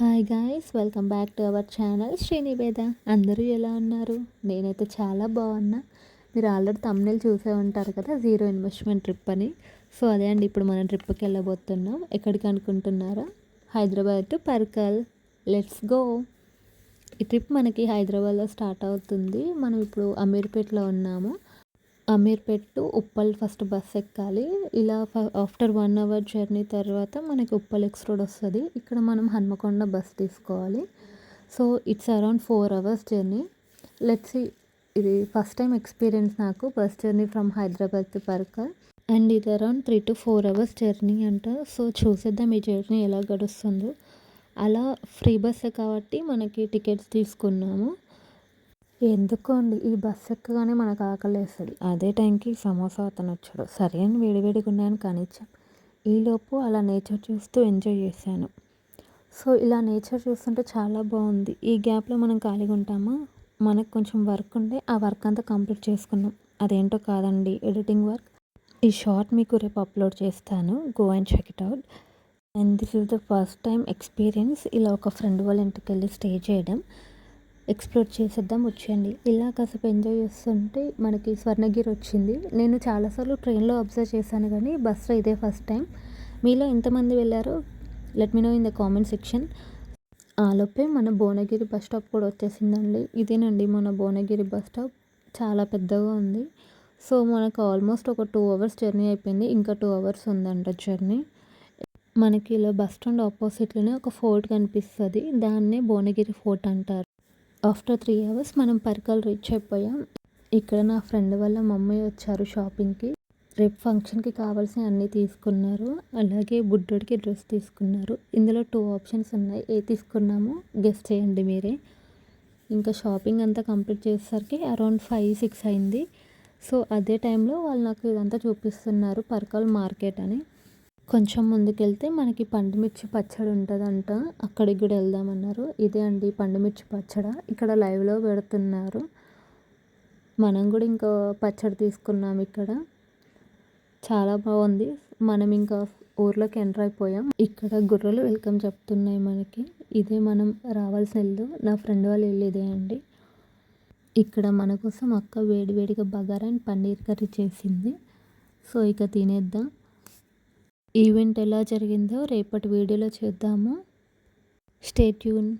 Hi guys, welcome back to our channel Sriniveda. అందరూ ఎలా ఉన్నారు? నేనైతే చాలా బాగున్నా. మీరు ఆల్రెడీ థంబ్నెయిల్ చూసే ఉంటారు కదా, జీరో ఇన్వెస్ట్మెంట్ ట్రిప్ అని. సో అదే అండి, ఇప్పుడు మనం ట్రిప్కి వెళ్ళబోతున్నాం. ఎక్కడికి అనుకుంటున్నారా? Hyderabad to Parkal. Let's go. ఈ ట్రిప్ మనకి హైదరాబాద్లో స్టార్ట్ అవుతుంది. మనం ఇప్పుడు అమీర్పేట్లో ఉన్నాము. Ameerpet to Uppal first bus ఎక్కాలి. ఇలా ఆఫ్టర్ 1 అవర్ జర్నీ తర్వాత మనకి ఉప్పల్ ఎక్స్ రోడ్ వస్తుంది. ఇక్కడ మనం హన్మకొండ బస్ తీసుకోవాలి. So it's around 4 hours journey. Let's see. ఇది ఫస్ట్ టైం ఎక్స్పీరియన్స్ నాకు, bus journey from Hyderabad to Parkal. And ఇది అరౌండ్ 3 to 4 అవర్స్ జర్నీ అంట. సో చూసేద్దాం ఈ జర్నీ ఎలా గడుస్తుందో. అలా ఫ్రీ బస్సే కాబట్టి మనకి టికెట్స్ తీసుకున్నాము. ఎందుకోండి, ఈ బస్ ఎక్కగానే మనకు ఆకలేస్తుంది. అదే టైంకి సమోసా అతను వచ్చాడు. సరే అని వేడివేడిగా ఉన్నాయని కానిచ్చాం. ఈలోపు అలా నేచర్ చూస్తూ ఎంజాయ్ చేశాను. సో ఇలా నేచర్ చూస్తుంటే చాలా బాగుంది. ఈ గ్యాప్లో మనం ఖాళీగా ఉంటామా? మనకు కొంచెం వర్క్ ఉంటే ఆ వర్క్ అంతా కంప్లీట్ చేసుకున్నాం. అదేంటో కాదండి, ఎడిటింగ్ వర్క్. ఈ షార్ట్ మీకు రేపు అప్లోడ్ చేస్తాను. Go and check it out. And this is the first time experience ఇలా ఒక ఫ్రెండ్ వాళ్ళ ఇంటికి వెళ్ళి స్టే చేయడం. ఎక్స్ప్లోర్ చేసేద్దాం, వచ్చేయండి. ఇలా కాసేపు ఎంజాయ్ చేస్తుంటే మనకి స్వర్ణగిరి వచ్చింది. నేను చాలాసార్లు ట్రైన్లో అబ్జర్వ్ చేశాను కానీ బస్సులో ఇదే ఫస్ట్ టైం. మీలో ఎంతమంది వెళ్ళారో let me know in the comment section. ఆలోపే మన భువనగిరి బస్ స్టాప్ కూడా వచ్చేసిందండి. ఇదేనండి మన భువనగిరి బస్ స్టాప్. చాలా పెద్దగా ఉంది. సో మనకు ఆల్మోస్ట్ ఒక 2 అవర్స్ జర్నీ అయిపోయింది. ఇంకా 2 అవర్స్ ఉందంట జర్నీ. మనకి ఇలా బస్ స్టాండ్ ఆపోజిట్లోనే ఒక ఫోర్ట్ కనిపిస్తుంది. దాన్నే భువనగిరి ఫోర్ట్ అంటారు. ఆఫ్టర్ 3 అవర్స్ మనం పర్కల్ రీచ్ అయిపోయాం. ఇక్కడ నా ఫ్రెండ్ వాళ్ళ మమ్మీ వచ్చారు షాపింగ్కి. రేపు ఫంక్షన్కి కావాల్సిన అన్నీ తీసుకున్నారు. అలాగే బుడ్డోడికి డ్రెస్ తీసుకున్నారు. ఇందులో 2 ఆప్షన్స్ ఉన్నాయి. ఏ తీసుకున్నామో గెస్ చేయండి మీరే. ఇంకా షాపింగ్ అంతా కంప్లీట్ చేసేసరికి అరౌండ్ 5-6 అయింది. సో అదే టైంలో వాళ్ళు నాకు ఇదంతా చూపిస్తున్నారు, పర్కల్ మార్కెట్ అని. కొంచెం ముందుకెళ్తే మనకి పండుమిర్చి పచ్చడి ఉంటుందంట. అక్కడికి కూడా వెళ్దామన్నారు. ఇదే అండి పండుమిర్చి పచ్చడి. ఇక్కడ లైవ్లో పెడుతున్నారు. మనం కూడా ఇంకా పచ్చడి తీసుకున్నాం ఇక్కడ. చాలా బాగుంది. మనం ఇంకా ఊర్లోకి ఎంటర్ అయిపోయాం. ఇక్కడ గుర్రలు వెల్కమ్ చెప్తున్నాయి మనకి. ఇదే మనం రావాల్సిన ఇల్లు. నా ఫ్రెండ్ వాళ్ళ ఇల్లు ఇదే అండి. ఇక్కడ మన కోసం అక్క వేడివేడిగా బగారా అండ్ పన్నీర్ కర్రీ చేసింది. సో ఇక తినేద్దాం. ఈవెంట్ ఎలా జరిగిందో రేపటి వీడియోలో చూద్దాము. Stay tune.